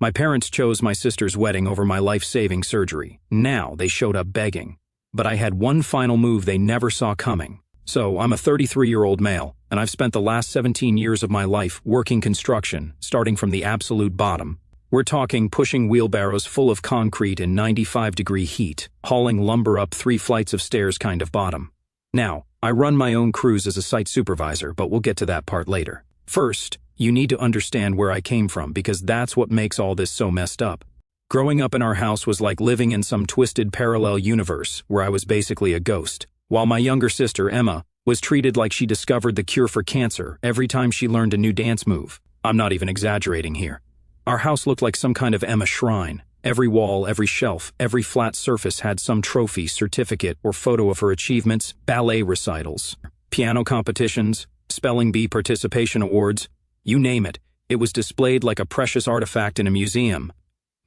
My parents chose my sister's wedding over my life-saving surgery. Now they showed up begging. But I had one final move they never saw coming. So I'm a 33-year-old male, and I've spent the last 17 years of my life working construction, starting from the absolute bottom. We're talking pushing wheelbarrows full of concrete in 95-degree heat, hauling lumber up 3 flights of stairs kind of bottom. Now, I run my own crews as a site supervisor, but we'll get to that part later. First, you need to understand where I came from because that's what makes all this so messed up. Growing up in our house was like living in some twisted parallel universe where I was basically a ghost, while my younger sister, Emma, was treated like she discovered the cure for cancer every time she learned a new dance move. I'm not even exaggerating here. Our house looked like some kind of Emma shrine. Every wall, every shelf, every flat surface had some trophy, certificate, or photo of her achievements, ballet recitals, piano competitions, spelling bee participation awards, you name it. It was displayed like a precious artifact in a museum.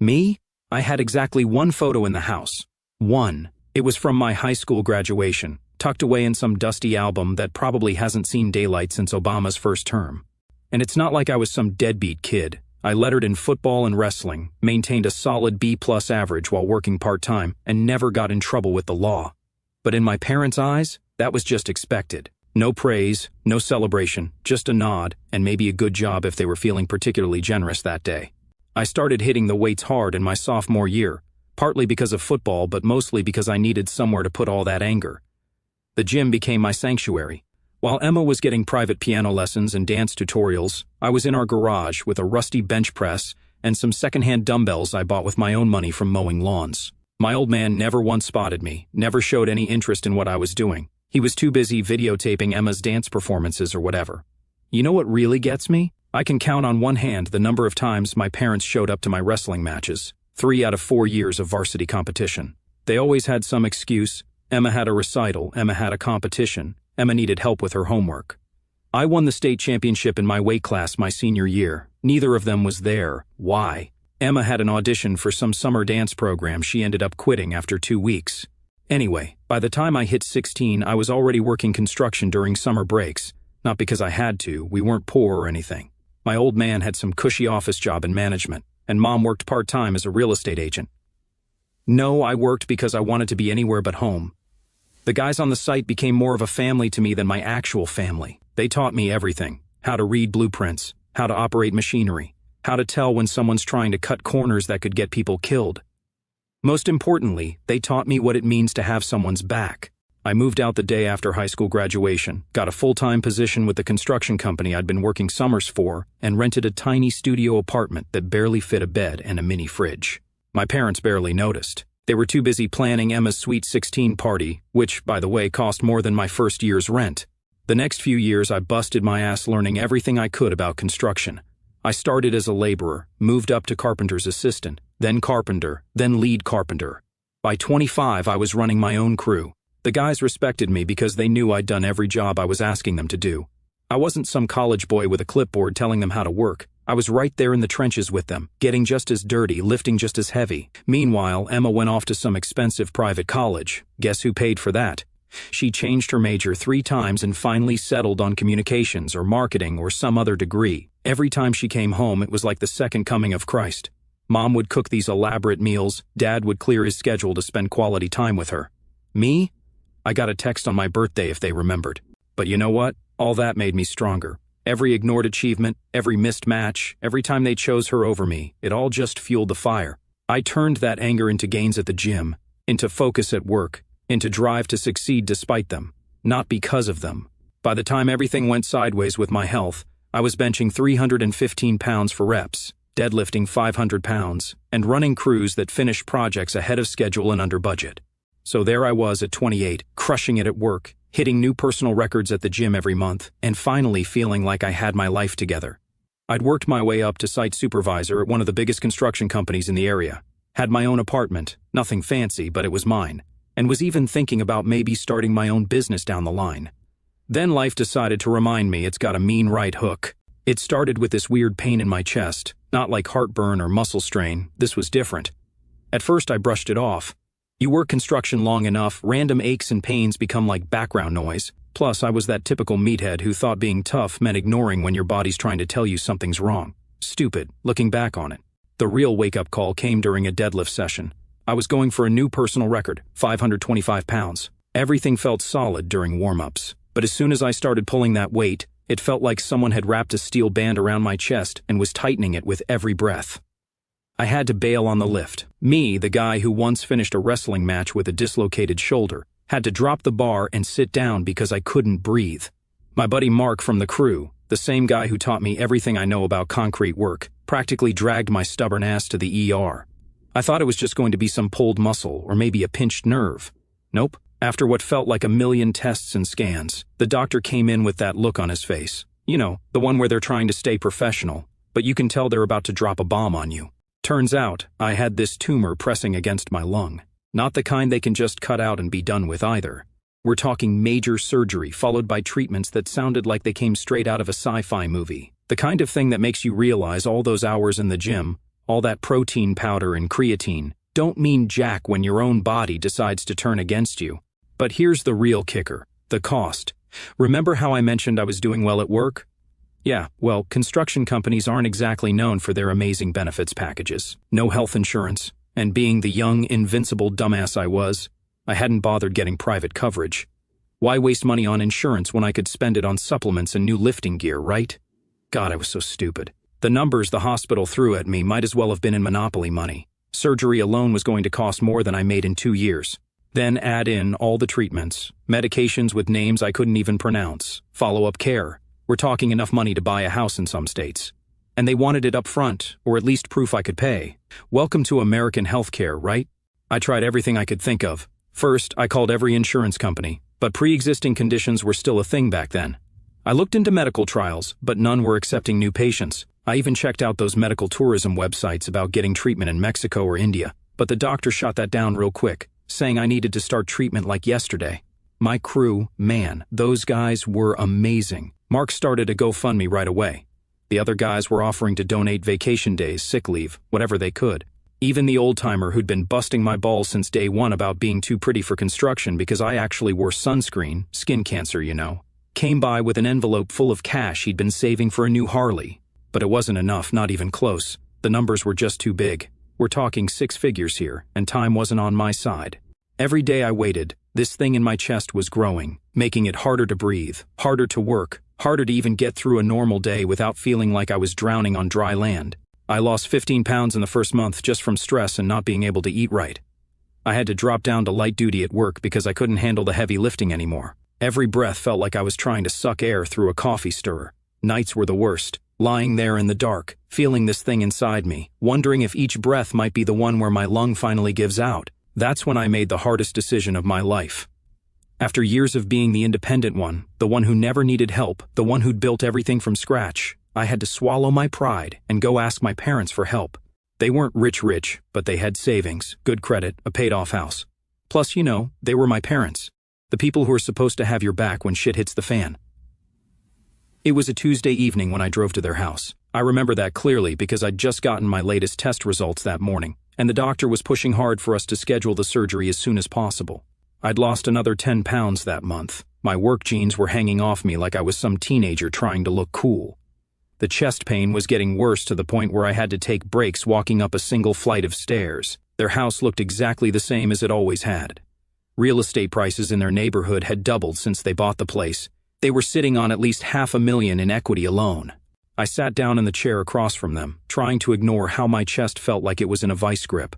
Me? I had exactly one photo in the house. One. It was from my high school graduation, tucked away in some dusty album that probably hasn't seen daylight since Obama's first term. And it's not like I was some deadbeat kid. I lettered in football and wrestling, maintained a solid B+ average while working part-time, and never got in trouble with the law. But in my parents' eyes, that was just expected. No praise, no celebration, just a nod, and maybe a good job if they were feeling particularly generous that day. I started hitting the weights hard in my sophomore year, partly because of football but mostly because I needed somewhere to put all that anger. The gym became my sanctuary. While Emma was getting private piano lessons and dance tutorials, I was in our garage with a rusty bench press and some secondhand dumbbells I bought with my own money from mowing lawns. My old man never once spotted me, never showed any interest in what I was doing. He was too busy videotaping Emma's dance performances or whatever. You know what really gets me? I can count on one hand the number of times my parents showed up to my wrestling matches, 3 out of 4 years of varsity competition. They always had some excuse. Emma had a recital, Emma had a competition, Emma needed help with her homework. I won the state championship in my weight class my senior year. Neither of them was there. Why? Emma had an audition for some summer dance program she ended up quitting after 2 weeks. Anyway, by the time I hit 16, I was already working construction during summer breaks. Not because I had to, we weren't poor or anything. My old man had some cushy office job in management, and Mom worked part-time as a real estate agent. No, I worked because I wanted to be anywhere but home. The guys on the site became more of a family to me than my actual family. They taught me everything: how to read blueprints, how to operate machinery, how to tell when someone's trying to cut corners that could get people killed. Most importantly, they taught me what it means to have someone's back. I moved out the day after high school graduation, got a full-time position with the construction company I'd been working summers for, and rented a tiny studio apartment that barely fit a bed and a mini fridge. My parents barely noticed. They were too busy planning Emma's Sweet 16 party, which, by the way, cost more than my first year's rent. The next few years I busted my ass learning everything I could about construction. I started as a laborer, moved up to carpenter's assistant, then carpenter, then lead carpenter. By 25, I was running my own crew. The guys respected me because they knew I'd done every job I was asking them to do. I wasn't some college boy with a clipboard telling them how to work. I was right there in the trenches with them, getting just as dirty, lifting just as heavy. Meanwhile, Emma went off to some expensive private college. Guess who paid for that? She changed her major 3 times and finally settled on communications or marketing or some other degree. Every time she came home, it was like the second coming of Christ. Mom would cook these elaborate meals. Dad would clear his schedule to spend quality time with her. Me? I got a text on my birthday if they remembered. But you know what? All that made me stronger. Every ignored achievement, every missed match, every time they chose her over me, it all just fueled the fire. I turned that anger into gains at the gym, into focus at work, into drive to succeed despite them, not because of them. By the time everything went sideways with my health, I was benching 315 pounds for reps, deadlifting 500 pounds, and running crews that finished projects ahead of schedule and under budget. So there I was at 28, crushing it at work, hitting new personal records at the gym every month, and finally feeling like I had my life together. I'd worked my way up to site supervisor at one of the biggest construction companies in the area, had my own apartment, nothing fancy, but it was mine, and was even thinking about maybe starting my own business down the line. Then life decided to remind me it's got a mean right hook. It started with this weird pain in my chest, not like heartburn or muscle strain. This was different. At first I brushed it off. You work construction long enough, random aches and pains become like background noise. Plus, I was that typical meathead who thought being tough meant ignoring when your body's trying to tell you something's wrong. Stupid, looking back on it. The real wake-up call came during a deadlift session. I was going for a new personal record, 525 pounds. Everything felt solid during warm-ups, but as soon as I started pulling that weight, it felt like someone had wrapped a steel band around my chest and was tightening it with every breath. I had to bail on the lift. Me, the guy who once finished a wrestling match with a dislocated shoulder, had to drop the bar and sit down because I couldn't breathe. My buddy Mark from the crew, the same guy who taught me everything I know about concrete work, practically dragged my stubborn ass to the ER. I thought it was just going to be some pulled muscle or maybe a pinched nerve. Nope. After what felt like a million tests and scans, the doctor came in with that look on his face. You know, the one where they're trying to stay professional, but you can tell they're about to drop a bomb on you. Turns out, I had this tumor pressing against my lung. Not the kind they can just cut out and be done with either. We're talking major surgery followed by treatments that sounded like they came straight out of a sci-fi movie. The kind of thing that makes you realize all those hours in the gym, all that protein powder and creatine, don't mean jack when your own body decides to turn against you. But here's the real kicker, the cost. Remember how I mentioned I was doing well at work? Yeah, well, construction companies aren't exactly known for their amazing benefits packages. No health insurance, and being the young, invincible dumbass I was, I hadn't bothered getting private coverage. Why waste money on insurance when I could spend it on supplements and new lifting gear, right? God, I was so stupid. The numbers the hospital threw at me might as well have been in Monopoly money. Surgery alone was going to cost more than I made in 2 years. Then add in all the treatments, medications with names I couldn't even pronounce, follow-up care. We're talking enough money to buy a house in some states. And they wanted it up front, or at least proof I could pay. Welcome to American healthcare, right? I tried everything I could think of. First, I called every insurance company, but pre-existing conditions were still a thing back then. I looked into medical trials, but none were accepting new patients. I even checked out those medical tourism websites about getting treatment in Mexico or India, but the doctor shot that down real quick, saying I needed to start treatment like yesterday. My crew, man, those guys were amazing. Mark started a GoFundMe right away. The other guys were offering to donate vacation days, sick leave, whatever they could. Even the old-timer who'd been busting my balls since day one about being too pretty for construction because I actually wore sunscreen, skin cancer, you know, came by with an envelope full of cash he'd been saving for a new Harley. But it wasn't enough, not even close. The numbers were just too big. We're talking 6 figures here, and time wasn't on my side. Every day I waited, this thing in my chest was growing, making it harder to breathe, harder to work, harder to even get through a normal day without feeling like I was drowning on dry land. I lost 15 pounds in the first month just from stress and not being able to eat right. I had to drop down to light duty at work because I couldn't handle the heavy lifting anymore. Every breath felt like I was trying to suck air through a coffee stirrer. Nights were the worst, lying there in the dark, feeling this thing inside me, wondering if each breath might be the one where my lung finally gives out. That's when I made the hardest decision of my life. After years of being the independent one, the one who never needed help, the one who'd built everything from scratch, I had to swallow my pride and go ask my parents for help. They weren't rich, but they had savings, good credit, a paid-off house. Plus, you know, they were my parents, the people who are supposed to have your back when shit hits the fan. It was a Tuesday evening when I drove to their house. I remember that clearly because I'd just gotten my latest test results that morning, and the doctor was pushing hard for us to schedule the surgery as soon as possible. I'd lost another 10 pounds that month. My work jeans were hanging off me like I was some teenager trying to look cool. The chest pain was getting worse to the point where I had to take breaks walking up a single flight of stairs. Their house looked exactly the same as it always had. Real estate prices in their neighborhood had doubled since they bought the place. They were sitting on at least $500,000 in equity alone. I sat down in the chair across from them, trying to ignore how my chest felt like it was in a vice grip.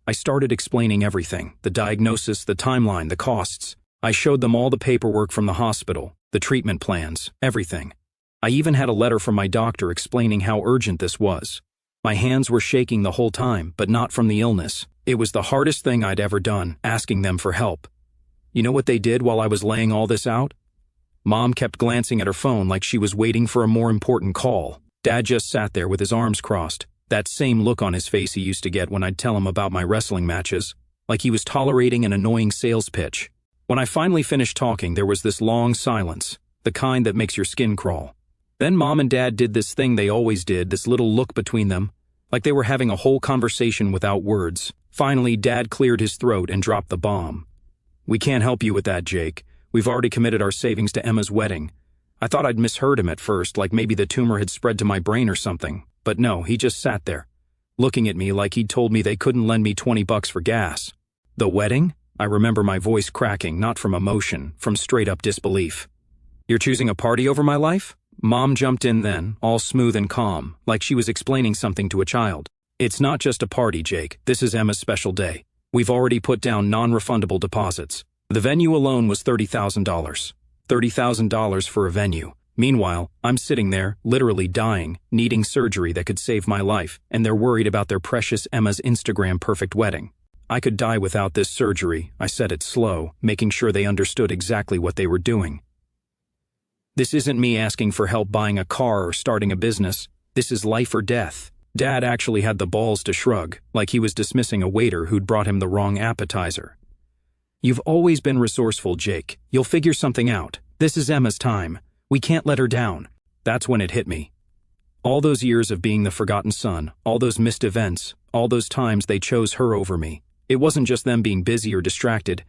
I started explaining everything, the diagnosis, the timeline, the costs. I showed them all the paperwork from the hospital, the treatment plans, everything. I even had a letter from my doctor explaining how urgent this was. My hands were shaking the whole time, but not from the illness. It was the hardest thing I'd ever done, asking them for help. You know what they did while I was laying all this out? Mom kept glancing at her phone like she was waiting for a more important call. Dad just sat there with his arms crossed, that same look on his face he used to get when I'd tell him about my wrestling matches, like he was tolerating an annoying sales pitch. When I finally finished talking, there was this long silence, the kind that makes your skin crawl. Then Mom and Dad did this thing they always did, this little look between them, like they were having a whole conversation without words. Finally, Dad cleared his throat and dropped the bomb. "We can't help you with that, Jake. We've already committed our savings to Emma's wedding." I thought I'd misheard him at first, like maybe the tumor had spread to my brain or something. But no, he just sat there. looking at me like he'd told me they couldn't lend me $20 for gas. The wedding? I remember my voice cracking, not from emotion, from straight-up disbelief. You're choosing a party over my life? Mom jumped in then, all smooth and calm, like she was explaining something to a child. It's not just a party, Jake. This is Emma's special day. We've already put down non-refundable deposits. The venue alone was $30,000. $30,000 for a venue. Meanwhile, I'm sitting there, literally dying, needing surgery that could save my life, and they're worried about their precious Emma's Instagram perfect wedding. I could die without this surgery. I said it slow, making sure they understood exactly what they were doing. This isn't me asking for help buying a car or starting a business. This is life or death. Dad actually had the balls to shrug, like he was dismissing a waiter who'd brought him the wrong appetizer. You've always been resourceful, Jake. You'll figure something out. This is Emma's time. We can't let her down. That's when it hit me. All those years of being the forgotten son, all those missed events, all those times they chose her over me. It wasn't just them being busy or distracted.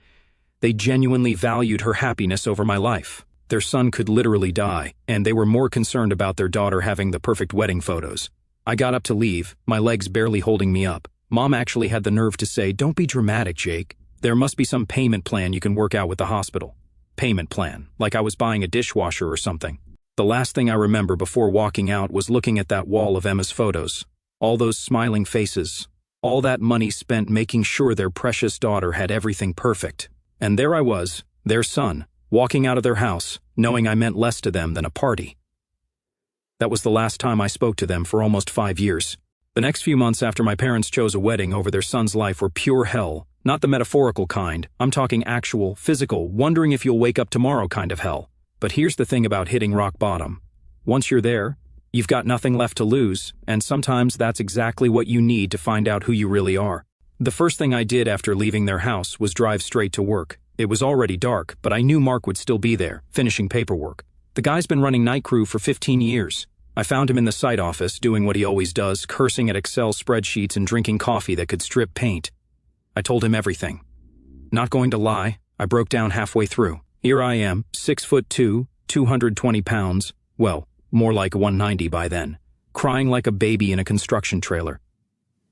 They genuinely valued her happiness over my life. Their son could literally die, and they were more concerned about their daughter having the perfect wedding photos. I got up to leave, my legs barely holding me up. Mom actually had the nerve to say, "Don't be dramatic, Jake. There must be some payment plan you can work out with the hospital." Payment plan, like I was buying a dishwasher or something. The last thing I remember before walking out was looking at that wall of Emma's photos. All those smiling faces. All that money spent making sure their precious daughter had everything perfect. And there I was, their son, walking out of their house, knowing I meant less to them than a party. That was the last time I spoke to them for almost 5 years. The next few months after my parents chose a wedding over their son's life were pure hell. Not the metaphorical kind, I'm talking actual, physical, wondering if you'll wake up tomorrow kind of hell. But here's the thing about hitting rock bottom. Once you're there, you've got nothing left to lose, and sometimes that's exactly what you need to find out who you really are. The first thing I did after leaving their house was drive straight to work. It was already dark, but I knew Mark would still be there, finishing paperwork. The guy's been running night crew for 15 years. I found him in the site office, doing what he always does, cursing at Excel spreadsheets and drinking coffee that could strip paint. I told him everything. Not going to lie, I broke down halfway through. Here I am, 6'2", 220 pounds, well, more like 190 by then, crying like a baby in a construction trailer.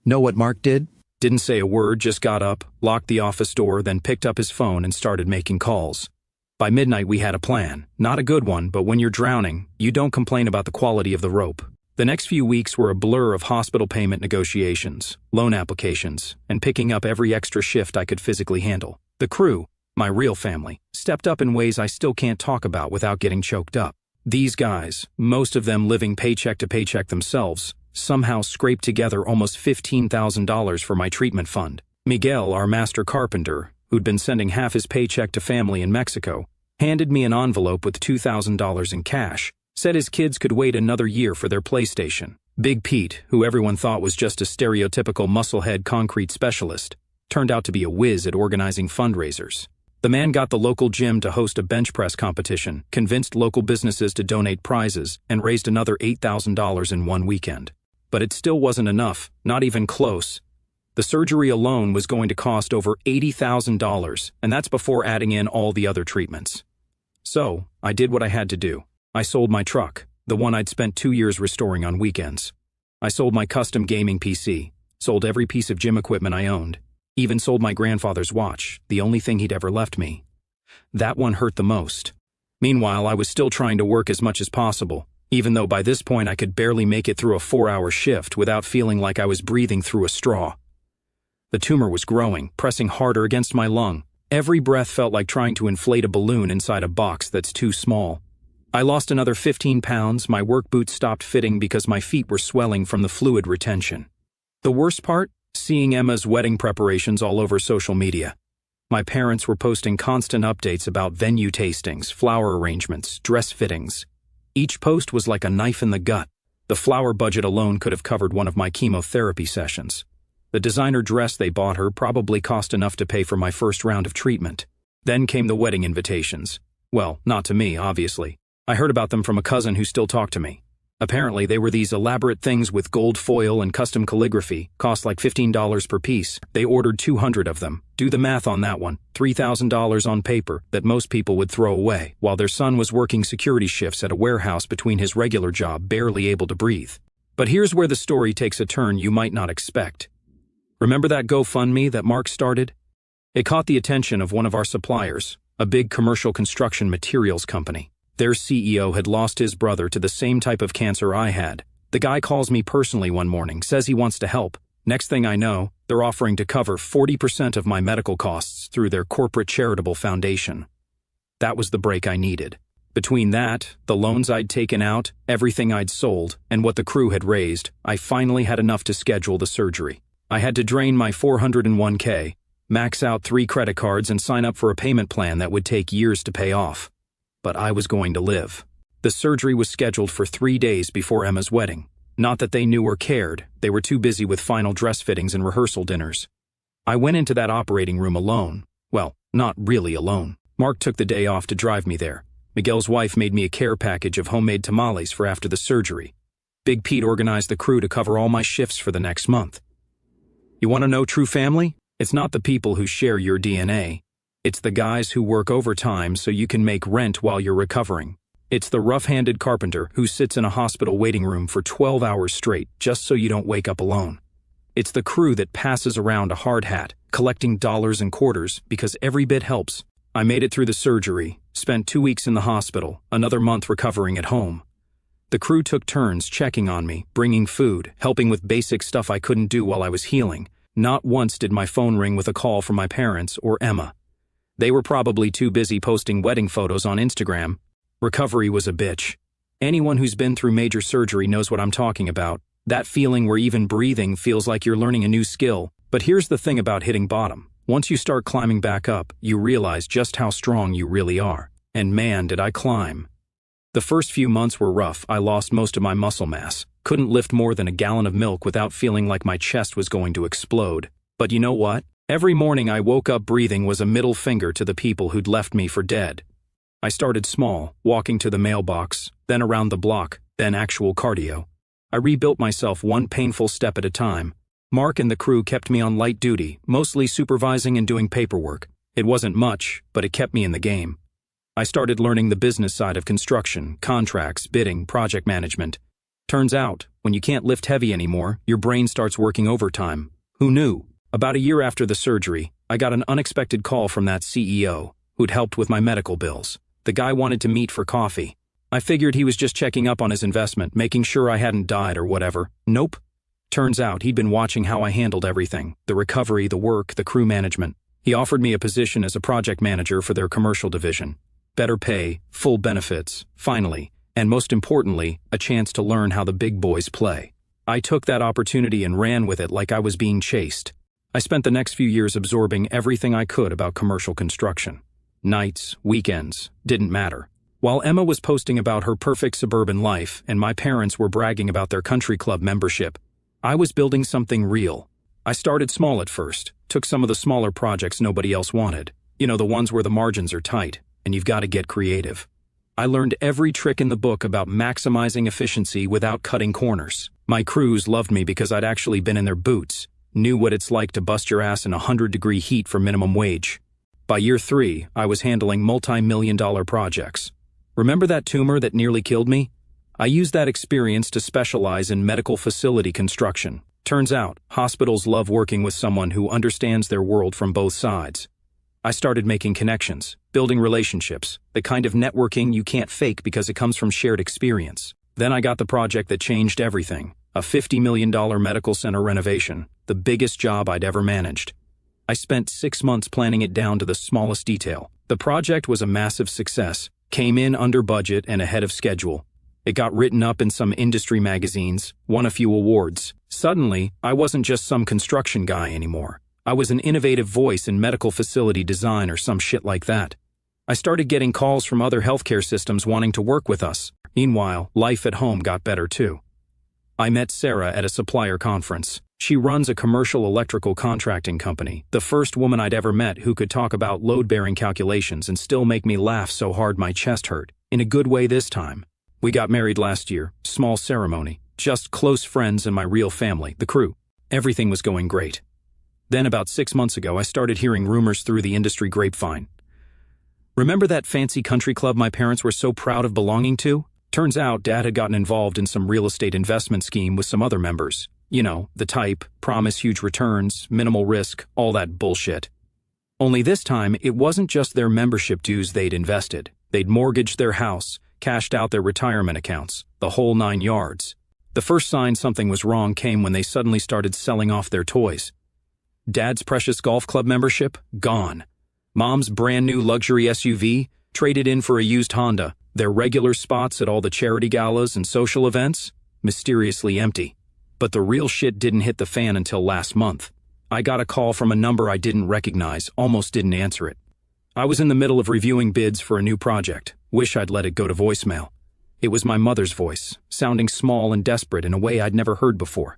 Know what Mark did? Didn't say a word, just got up, locked the office door, then picked up his phone and started making calls. By midnight we had a plan. Not a good one, but when you're drowning, you don't complain about the quality of the rope. The next few weeks were a blur of hospital payment negotiations, loan applications, and picking up every extra shift I could physically handle. The crew, my real family, stepped up in ways I still can't talk about without getting choked up. These guys, most of them living paycheck to paycheck themselves, somehow scraped together almost $15,000 for my treatment fund. Miguel, our master carpenter, who'd been sending half his paycheck to family in Mexico, handed me an envelope with $2,000 in cash, said his kids could wait another year for their PlayStation. Big Pete, who everyone thought was just a stereotypical musclehead concrete specialist, turned out to be a whiz at organizing fundraisers. The man got the local gym to host a bench press competition, convinced local businesses to donate prizes, and raised another $8,000 in one weekend. But it still wasn't enough, not even close. The surgery alone was going to cost over $80,000, and that's before adding in all the other treatments. So, I did what I had to do. I sold my truck, the one I'd spent 2 years restoring on weekends. I sold my custom gaming PC, sold every piece of gym equipment I owned, even sold my grandfather's watch, the only thing he'd ever left me. That one hurt the most. Meanwhile, I was still trying to work as much as possible, even though by this point I could barely make it through a 4-hour shift without feeling like I was breathing through a straw. The tumor was growing, pressing harder against my lung. Every breath felt like trying to inflate a balloon inside a box that's too small. I lost another 15 pounds, my work boots stopped fitting because my feet were swelling from the fluid retention. The worst part? Seeing Emma's wedding preparations all over social media. My parents were posting constant updates about venue tastings, flower arrangements, dress fittings. Each post was like a knife in the gut. The flower budget alone could have covered one of my chemotherapy sessions. The designer dress they bought her probably cost enough to pay for my first round of treatment. Then came the wedding invitations. Well, not to me, obviously. I heard about them from a cousin who still talked to me. Apparently, they were these elaborate things with gold foil and custom calligraphy, cost like $15 per piece. They ordered 200 of them. Do the math on that one. $3,000 on paper that most people would throw away, while their son was working security shifts at a warehouse between his regular job, barely able to breathe. But here's where the story takes a turn you might not expect. Remember that GoFundMe that Mark started? It caught the attention of one of our suppliers, a big commercial construction materials company. Their CEO had lost his brother to the same type of cancer I had. The guy calls me personally one morning, says he wants to help. Next thing I know, they're offering to cover 40% of my medical costs through their corporate charitable foundation. That was the break I needed. Between that, the loans I'd taken out, everything I'd sold, and what the crew had raised, I finally had enough to schedule the surgery. I had to drain my 401k, max out 3 credit cards, and sign up for a payment plan that would take years to pay off. But I was going to live. The surgery was scheduled for 3 days before Emma's wedding. Not that they knew or cared, they were too busy with final dress fittings and rehearsal dinners. I went into that operating room alone. Well, not really alone. Mark took the day off to drive me there. Miguel's wife made me a care package of homemade tamales for after the surgery. Big Pete organized the crew to cover all my shifts for the next month. You want to know true family? It's not the people who share your DNA. It's the guys who work overtime so you can make rent while you're recovering. It's the rough-handed carpenter who sits in a hospital waiting room for 12 hours straight just so you don't wake up alone. It's the crew that passes around a hard hat, collecting dollars and quarters because every bit helps. I made it through the surgery, spent 2 weeks in the hospital, another month recovering at home. The crew took turns checking on me, bringing food, helping with basic stuff I couldn't do while I was healing. Not once did my phone ring with a call from my parents or Emma. They were probably too busy posting wedding photos on Instagram. Recovery was a bitch. Anyone who's been through major surgery knows what I'm talking about. That feeling where even breathing feels like you're learning a new skill. But here's the thing about hitting bottom. Once you start climbing back up, you realize just how strong you really are. And man, did I climb. The first few months were rough. I lost most of my muscle mass. Couldn't lift more than a gallon of milk without feeling like my chest was going to explode. But you know what? Every morning I woke up breathing was a middle finger to the people who'd left me for dead. I started small, walking to the mailbox, then around the block, then actual cardio. I rebuilt myself one painful step at a time. Mark and the crew kept me on light duty, mostly supervising and doing paperwork. It wasn't much, but it kept me in the game. I started learning the business side of construction, contracts, bidding, project management. Turns out, when you can't lift heavy anymore, your brain starts working overtime. Who knew? About a year after the surgery, I got an unexpected call from that CEO, who'd helped with my medical bills. The guy wanted to meet for coffee. I figured he was just checking up on his investment, making sure I hadn't died or whatever. Nope. Turns out he'd been watching how I handled everything, the recovery, the work, the crew management. He offered me a position as a project manager for their commercial division. Better pay, full benefits, finally, and most importantly, a chance to learn how the big boys play. I took that opportunity and ran with it like I was being chased. I spent the next few years absorbing everything I could about commercial construction. Nights, weekends, didn't matter. While Emma was posting about her perfect suburban life and my parents were bragging about their country club membership, I was building something real. I started small at first, took some of the smaller projects nobody else wanted. You know, the ones where the margins are tight, and you've got to get creative. I learned every trick in the book about maximizing efficiency without cutting corners. My crews loved me because I'd actually been in their boots, knew what it's like to bust your ass in 100-degree heat for minimum wage. By year 3, I was handling multi-million-dollar projects. Remember that tumor that nearly killed me? I used that experience to specialize in medical facility construction. Turns out, hospitals love working with someone who understands their world from both sides. I started making connections, building relationships, the kind of networking you can't fake because it comes from shared experience. Then I got the project that changed everything, a $50 million medical center renovation, the biggest job I'd ever managed. I spent 6 months planning it down to the smallest detail. The project was a massive success, came in under budget and ahead of schedule. It got written up in some industry magazines, won a few awards. Suddenly, I wasn't just some construction guy anymore. I was an innovative voice in medical facility design or some shit like that. I started getting calls from other healthcare systems wanting to work with us. Meanwhile, life at home got better too. I met Sarah at a supplier conference. She runs a commercial electrical contracting company, the first woman I'd ever met who could talk about load-bearing calculations and still make me laugh so hard my chest hurt, in a good way this time. We got married last year, small ceremony, just close friends and my real family, the crew. Everything was going great. Then about 6 months ago, I started hearing rumors through the industry grapevine. Remember that fancy country club my parents were so proud of belonging to? Turns out Dad had gotten involved in some real estate investment scheme with some other members. You know, the type, promise huge returns, minimal risk, all that bullshit. Only this time, it wasn't just their membership dues they'd invested. They'd mortgaged their house, cashed out their retirement accounts, the whole 9 yards. The first sign something was wrong came when they suddenly started selling off their toys. Dad's precious golf club membership? Gone. Mom's brand new luxury SUV? Traded in for a used Honda. Their regular spots at all the charity galas and social events? Mysteriously empty. But the real shit didn't hit the fan until last month. I got a call from a number I didn't recognize, almost didn't answer it. I was in the middle of reviewing bids for a new project. Wish I'd let it go to voicemail. It was my mother's voice, sounding small and desperate in a way I'd never heard before.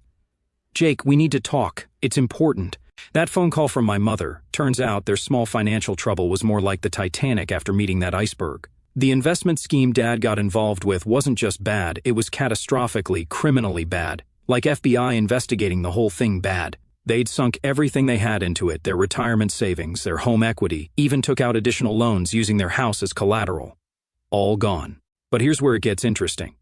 "Jake, we need to talk. It's important." That phone call from my mother, turns out their small financial trouble was more like the Titanic after meeting that iceberg. The investment scheme Dad got involved with wasn't just bad, it was catastrophically, criminally bad. Like FBI investigating the whole thing bad. They'd sunk everything they had into it, their retirement savings, their home equity, even took out additional loans using their house as collateral. All gone. But here's where it gets interesting.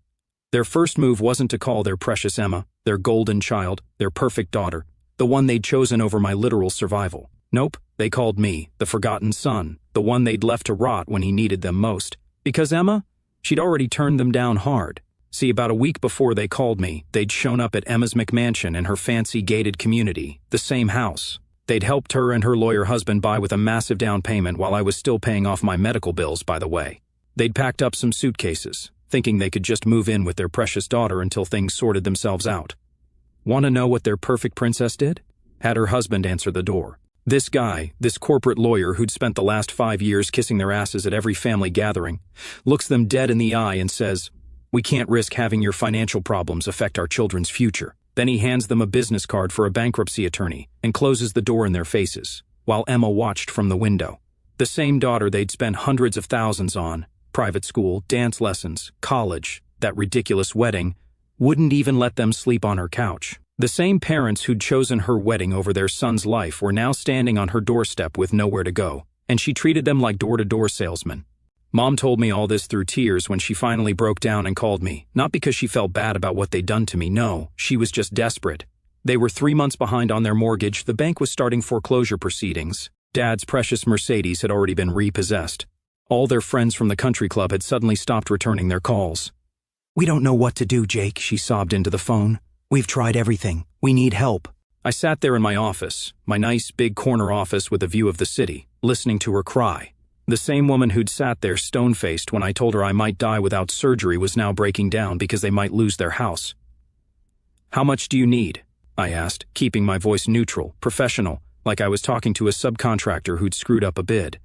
Their first move wasn't to call their precious Emma, their golden child, their perfect daughter, the one they'd chosen over my literal survival. Nope, they called me, the forgotten son, the one they'd left to rot when he needed them most. Because Emma? She'd already turned them down hard. See, about a week before they called me, they'd shown up at Emma's McMansion in her fancy gated community, the same house. They'd helped her and her lawyer husband buy with a massive down payment while I was still paying off my medical bills, by the way. They'd packed up some suitcases, thinking they could just move in with their precious daughter until things sorted themselves out. Want to know what their perfect princess did? Had her husband answer the door. This guy, this corporate lawyer who'd spent the last 5 years kissing their asses at every family gathering, looks them dead in the eye and says, "We can't risk having your financial problems affect our children's future." Then he hands them a business card for a bankruptcy attorney and closes the door in their faces, while Emma watched from the window. The same daughter they'd spent hundreds of thousands on, private school, dance lessons, college, that ridiculous wedding, wouldn't even let them sleep on her couch. The same parents who'd chosen her wedding over their son's life were now standing on her doorstep with nowhere to go, and she treated them like door-to-door salesmen. Mom told me all this through tears when she finally broke down and called me, not because she felt bad about what they'd done to me, no, she was just desperate. They were 3 months behind on their mortgage, the bank was starting foreclosure proceedings, Dad's precious Mercedes had already been repossessed. All their friends from the country club had suddenly stopped returning their calls. "We don't know what to do, Jake," she sobbed into the phone. "We've tried everything. We need help." I sat there in my office, my nice big corner office with a view of the city, listening to her cry. The same woman who'd sat there stone-faced when I told her I might die without surgery was now breaking down because they might lose their house. "How much do you need?" I asked, keeping my voice neutral, professional, like I was talking to a subcontractor who'd screwed up a bid.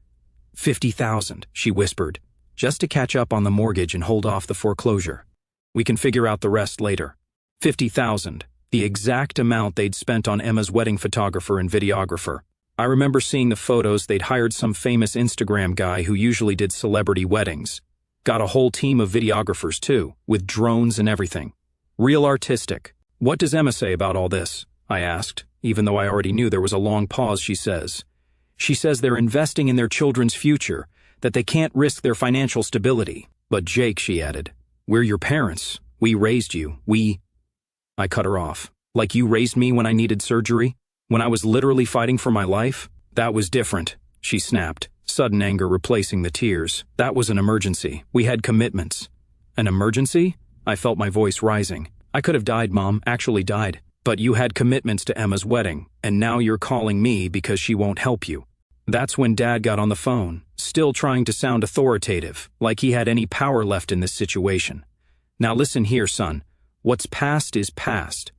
"50,000, she whispered, "just to catch up on the mortgage and hold off the foreclosure. We can figure out the rest later." 50,000, the exact amount they'd spent on Emma's wedding photographer and videographer. I remember seeing the photos. They'd hired some famous Instagram guy who usually did celebrity weddings. Got a whole team of videographers too, with drones and everything. Real artistic. "What does Emma say about all this?" I asked, even though I already knew there was a long pause. She says they're investing in their children's future, that they can't risk their financial stability. "But Jake," she added, "we're your parents. We raised you. I cut her off. "Like you raised me when I needed surgery? When I was literally fighting for my life? That was different," she snapped, sudden anger replacing the tears. "That was an emergency. We had commitments." "An emergency?" I felt my voice rising. "I could have died, Mom, actually died. But you had commitments to Emma's wedding, and now you're calling me because she won't help you." That's when Dad got on the phone, still trying to sound authoritative, like he had any power left in this situation. "Now listen here, son. What's past is past.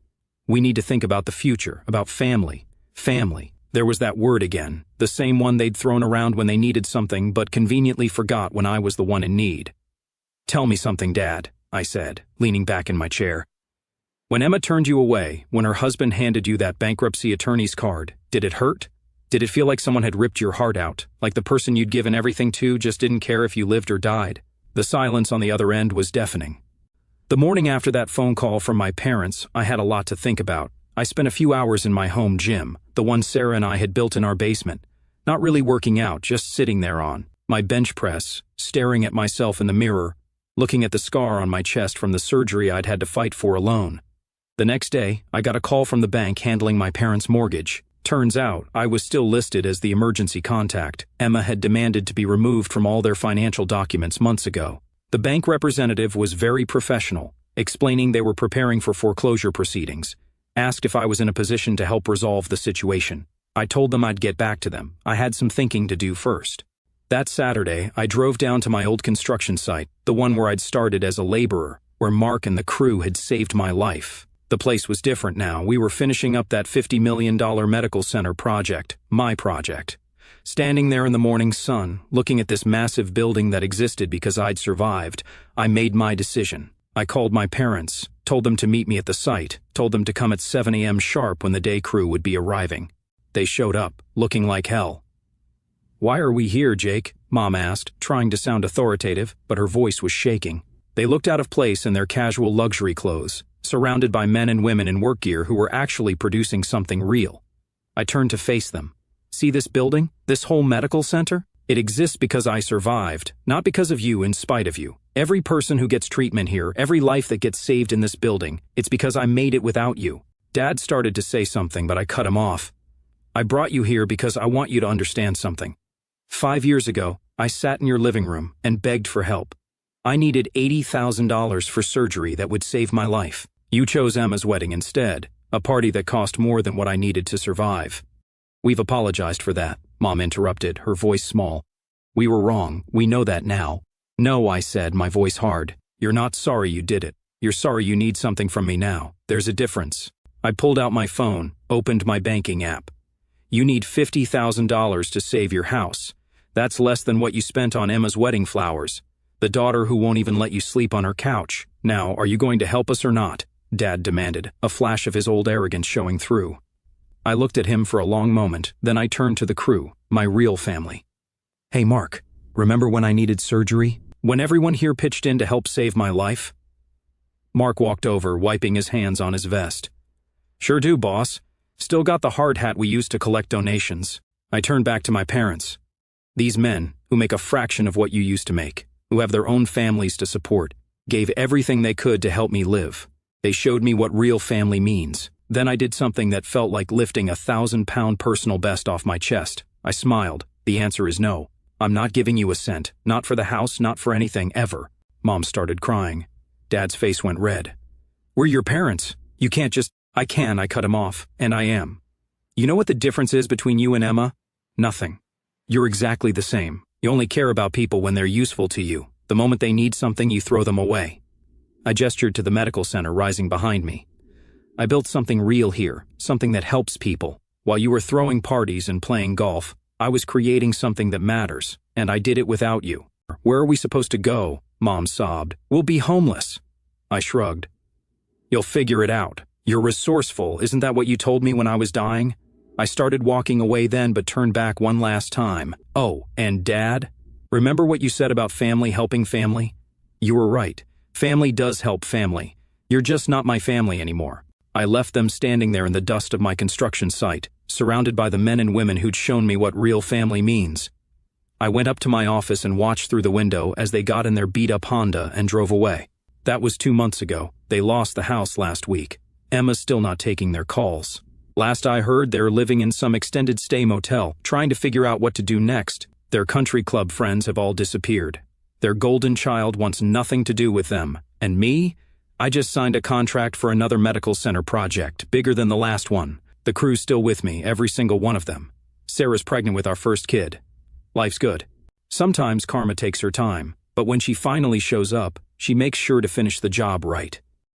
We need to think about the future, about family. Family." There was that word again, the same one they'd thrown around when they needed something but conveniently forgot when I was the one in need. "Tell me something, Dad," I said, leaning back in my chair. "When Emma turned you away, when her husband handed you that bankruptcy attorney's card, did it hurt? Did it feel like someone had ripped your heart out, like the person you'd given everything to just didn't care if you lived or died?" The silence on the other end was deafening. The morning after that phone call from my parents, I had a lot to think about. I spent a few hours in my home gym, the one Sarah and I had built in our basement, not really working out, just sitting there on my bench press, staring at myself in the mirror, looking at the scar on my chest from the surgery I'd had to fight for alone. The next day, I got a call from the bank handling my parents' mortgage. Turns out, I was still listed as the emergency contact. Emma had demanded to be removed from all their financial documents months ago. The bank representative was very professional, explaining they were preparing for foreclosure proceedings. Asked if I was in a position to help resolve the situation. I told them I'd get back to them. I had some thinking to do first. That Saturday, I drove down to my old construction site, the one where I'd started as a laborer, where Mark and the crew had saved my life. The place was different now. We were finishing up that $50 million medical center project, my project. Standing there in the morning sun, looking at this massive building that existed because I'd survived, I made my decision. I called my parents, told them to meet me at the site, told them to come at 7 a.m. sharp when the day crew would be arriving. They showed up, looking like hell. "Why are we here, Jake?" Mom asked, trying to sound authoritative, but her voice was shaking. They looked out of place in their casual luxury clothes, surrounded by men and women in work gear who were actually producing something real. I turned to face them. "See this building? This whole medical center? It exists because I survived, not because of you in spite of you. Every person who gets treatment here, every life that gets saved in this building, it's because I made it without you." Dad started to say something, but I cut him off. "I brought you here because I want you to understand something. 5 years ago, I sat in your living room and begged for help. I needed $80,000 for surgery that would save my life. You chose Emma's wedding instead, a party that cost more than what I needed to survive." "We've apologized for that," Mom interrupted, her voice small. "We were wrong, we know that now." "No," I said, my voice hard. "You're not sorry you did it. You're sorry you need something from me now. There's a difference." I pulled out my phone, opened my banking app. "You need $50,000 to save your house. That's less than what you spent on Emma's wedding flowers. The daughter who won't even let you sleep on her couch. Now, are you going to help us or not?" Dad demanded, a flash of his old arrogance showing through. I looked at him for a long moment, then I turned to the crew, my real family. "Hey Mark, remember when I needed surgery? When everyone here pitched in to help save my life?" Mark walked over, wiping his hands on his vest. "Sure do, boss. Still got the hard hat we used to collect donations." I turned back to my parents. "These men, who make a fraction of what you used to make, who have their own families to support, gave everything they could to help me live. They showed me what real family means. Then I did something that felt like lifting a 1,000-pound personal best off my chest. I smiled. The answer is no. I'm not giving you a cent. Not for the house, not for anything, ever." Mom started crying. Dad's face went red. "We're your parents. You can't just—" "I can," I cut him off, "and I am. You know what the difference is between you and Emma? Nothing. You're exactly the same. You only care about people when they're useful to you. The moment they need something, you throw them away." I gestured to the medical center rising behind me. "I built something real here, something that helps people. While you were throwing parties and playing golf, I was creating something that matters, and I did it without you." "Where are we supposed to go?" Mom sobbed. "We'll be homeless." I shrugged. "You'll figure it out. You're resourceful, isn't that what you told me when I was dying?" I started walking away then, but turned back one last time. "Oh, and Dad? Remember what you said about family helping family? You were right. Family does help family. You're just not my family anymore." I left them standing there in the dust of my construction site, surrounded by the men and women who'd shown me what real family means. I went up to my office and watched through the window as they got in their beat-up Honda and drove away. That was 2 months ago. They lost the house last week. Emma's still not taking their calls. Last I heard, they're living in some extended stay motel, trying to figure out what to do next. Their country club friends have all disappeared. Their golden child wants nothing to do with them. And me? I just signed a contract for another medical center project, bigger than the last one. The crew's still with me, every single one of them. Sarah's pregnant with our first kid. Life's good. Sometimes karma takes her time, but when she finally shows up, she makes sure to finish the job right.